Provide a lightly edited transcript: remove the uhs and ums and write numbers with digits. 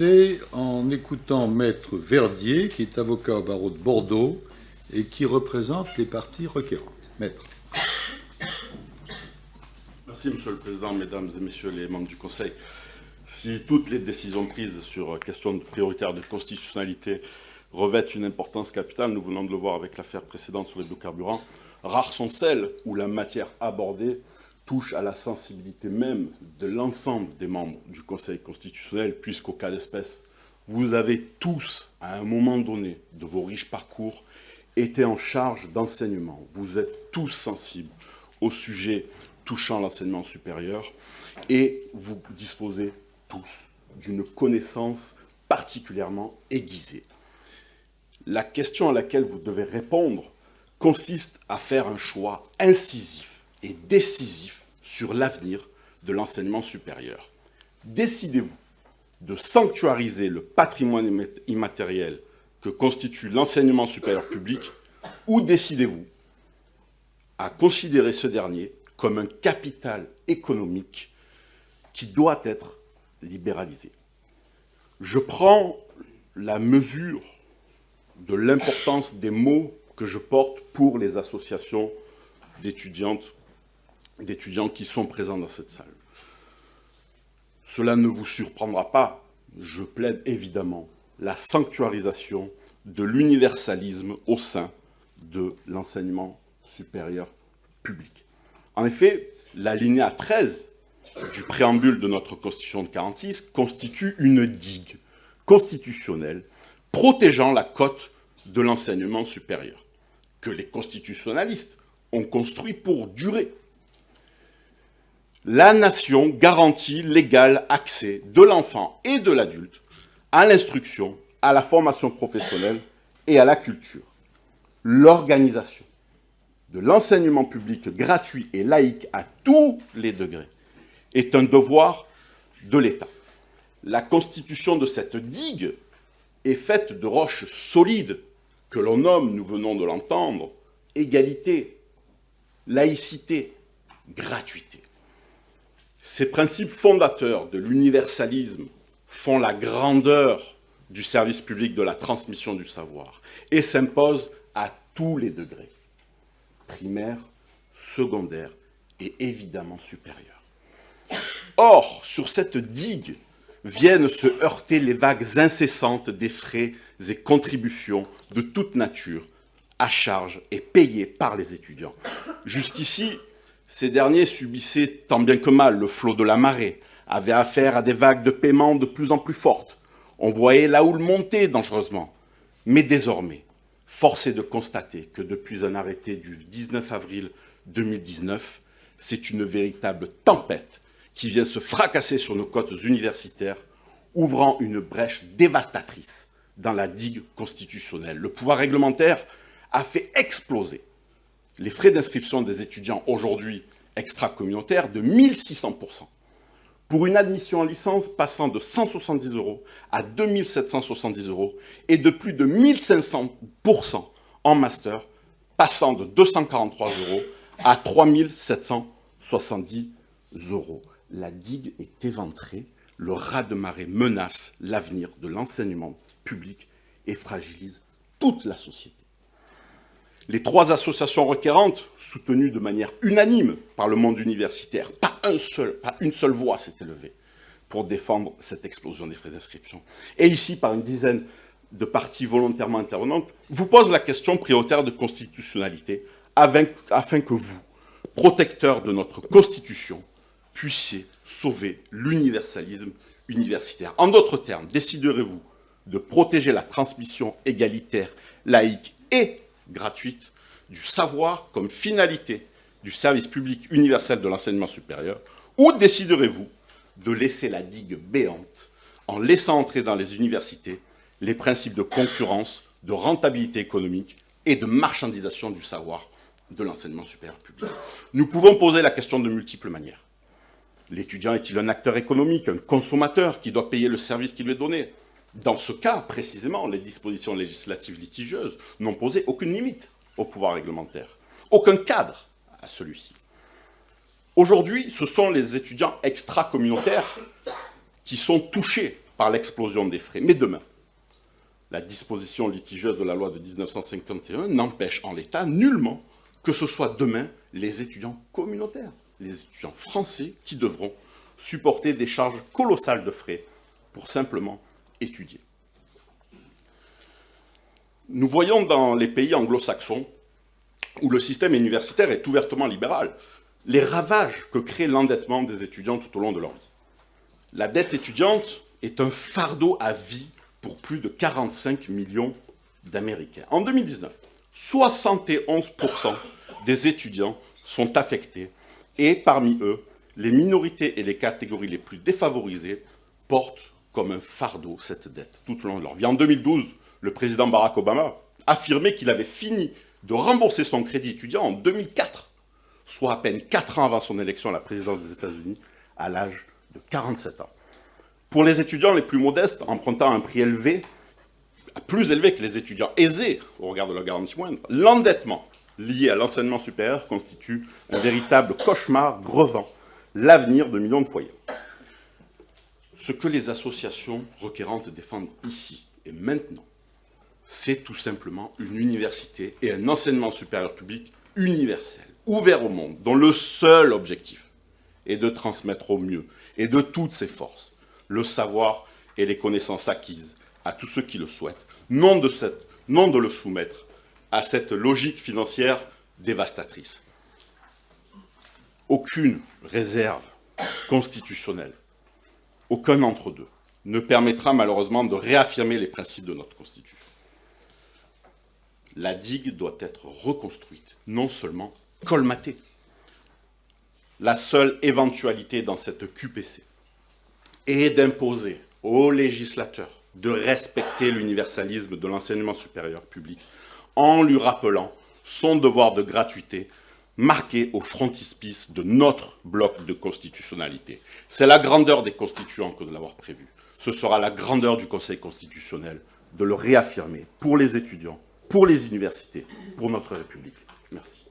Et en écoutant Maître Verdier, qui est avocat au barreau de Bordeaux et qui représente les parties requérantes. Maître. Merci, Monsieur le Président, Mesdames et Messieurs les membres du Conseil. Si toutes les décisions prises sur questions prioritaires de constitutionnalité revêtent une importance capitale, nous venons de le voir avec l'affaire précédente sur les biocarburants, rares sont celles où la matière abordée touche à la sensibilité même de l'ensemble des membres du Conseil constitutionnel, puisqu'au cas d'espèce, vous avez tous, à un moment donné de vos riches parcours, été en charge d'enseignement. Vous êtes tous sensibles au sujet touchant l'enseignement supérieur et vous disposez tous d'une connaissance particulièrement aiguisée. La question à laquelle vous devez répondre consiste à faire un choix incisif et décisif sur l'avenir de l'enseignement supérieur. Décidez-vous de sanctuariser le patrimoine immatériel que constitue l'enseignement supérieur public ou décidez-vous à considérer ce dernier comme un capital économique qui doit être libéralisé. Je prends la mesure de l'importance des mots que je porte pour les associations d'étudiants qui sont présents dans cette salle. Cela ne vous surprendra pas, je plaide évidemment la sanctuarisation de l'universalisme au sein de l'enseignement supérieur public. En effet, l'alinéa 13 du préambule de notre Constitution de 1946 constitue une digue constitutionnelle protégeant la cote de l'enseignement supérieur, que les constitutionnalistes ont construit pour durer. La nation garantit l'égal accès de l'enfant et de l'adulte à l'instruction, à la formation professionnelle et à la culture. L'organisation de l'enseignement public gratuit et laïque à tous les degrés est un devoir de l'État. La constitution de cette digue est faite de roches solides que l'on nomme, nous venons de l'entendre, égalité, laïcité, gratuité. Ces principes fondateurs de l'universalisme font la grandeur du service public de la transmission du savoir et s'imposent à tous les degrés, primaire, secondaire et évidemment supérieur. Or, sur cette digue viennent se heurter les vagues incessantes des frais et contributions de toute nature à charge et payés par les étudiants. Jusqu'ici, ces derniers subissaient tant bien que mal le flot de la marée, avaient affaire à des vagues de paiement de plus en plus fortes. On voyait la houle monter dangereusement. Mais désormais, force est de constater que depuis un arrêté du 19 avril 2019, c'est une véritable tempête qui vient se fracasser sur nos côtes universitaires, ouvrant une brèche dévastatrice dans la digue constitutionnelle. Le pouvoir réglementaire a fait exploser les frais d'inscription des étudiants aujourd'hui extra-communautaires de 1600%, pour une admission en licence passant de 170 € à 2770 € et de plus de 1500% en master, passant de 243 € à 3770 €. La digue est éventrée, le raz-de-marée menace l'avenir de l'enseignement public et fragilise toute la société. Les trois associations requérantes, soutenues de manière unanime par le monde universitaire, pas une seule voix s'est élevée pour défendre cette explosion des frais d'inscription. Et ici, par une dizaine de parties volontairement intervenantes, vous posent la question prioritaire de constitutionnalité afin que vous, protecteurs de notre Constitution, puissiez sauver l'universalisme universitaire. En d'autres termes, déciderez-vous de protéger la transmission égalitaire, laïque et gratuite du savoir comme finalité du service public universel de l'enseignement supérieur, ou déciderez-vous de laisser la digue béante en laissant entrer dans les universités les principes de concurrence, de rentabilité économique et de marchandisation du savoir de l'enseignement supérieur public? Nous pouvons poser la question de multiples manières. L'étudiant est-il un acteur économique, un consommateur qui doit payer le service qui lui est donné? Dans ce cas, précisément, les dispositions législatives litigieuses n'ont posé aucune limite au pouvoir réglementaire, aucun cadre à celui-ci. Aujourd'hui, ce sont les étudiants extra-communautaires qui sont touchés par l'explosion des frais. Mais demain, la disposition litigieuse de la loi de 1951 n'empêche en l'état nullement que ce soit demain les étudiants communautaires, les étudiants français qui devront supporter des charges colossales de frais pour simplement étudier. Nous voyons dans les pays anglo-saxons, où le système universitaire est ouvertement libéral, les ravages que crée l'endettement des étudiants tout au long de leur vie. La dette étudiante est un fardeau à vie pour plus de 45 millions d'Américains. En 2019, 71% des étudiants sont affectés et parmi eux, les minorités et les catégories les plus défavorisées portent comme un fardeau cette dette tout au long de leur vie. En 2012, le président Barack Obama affirmait qu'il avait fini de rembourser son crédit étudiant en 2004, soit à peine 4 ans avant son élection à la présidence des États-Unis, à l'âge de 47 ans. Pour les étudiants les plus modestes, empruntant à un prix élevé, plus élevé que les étudiants aisés au regard de leur garantie moindre, l'endettement lié à l'enseignement supérieur constitue un véritable cauchemar grevant l'avenir de millions de foyers. Ce que les associations requérantes défendent ici et maintenant, c'est tout simplement une université et un enseignement supérieur public universel, ouvert au monde, dont le seul objectif est de transmettre au mieux et de toutes ses forces le savoir et les connaissances acquises à tous ceux qui le souhaitent, non de le soumettre à cette logique financière dévastatrice. Aucune réserve constitutionnelle, aucun entre-deux, ne permettra malheureusement de réaffirmer les principes de notre Constitution. La digue doit être reconstruite, non seulement colmatée. La seule éventualité dans cette QPC est d'imposer aux législateurs de respecter l'universalisme de l'enseignement supérieur public en lui rappelant son devoir de gratuité marqué au frontispice de notre bloc de constitutionnalité. C'est la grandeur des constituants que de l'avoir prévu. Ce sera la grandeur du Conseil constitutionnel de le réaffirmer pour les étudiants, pour les universités, pour notre République. Merci.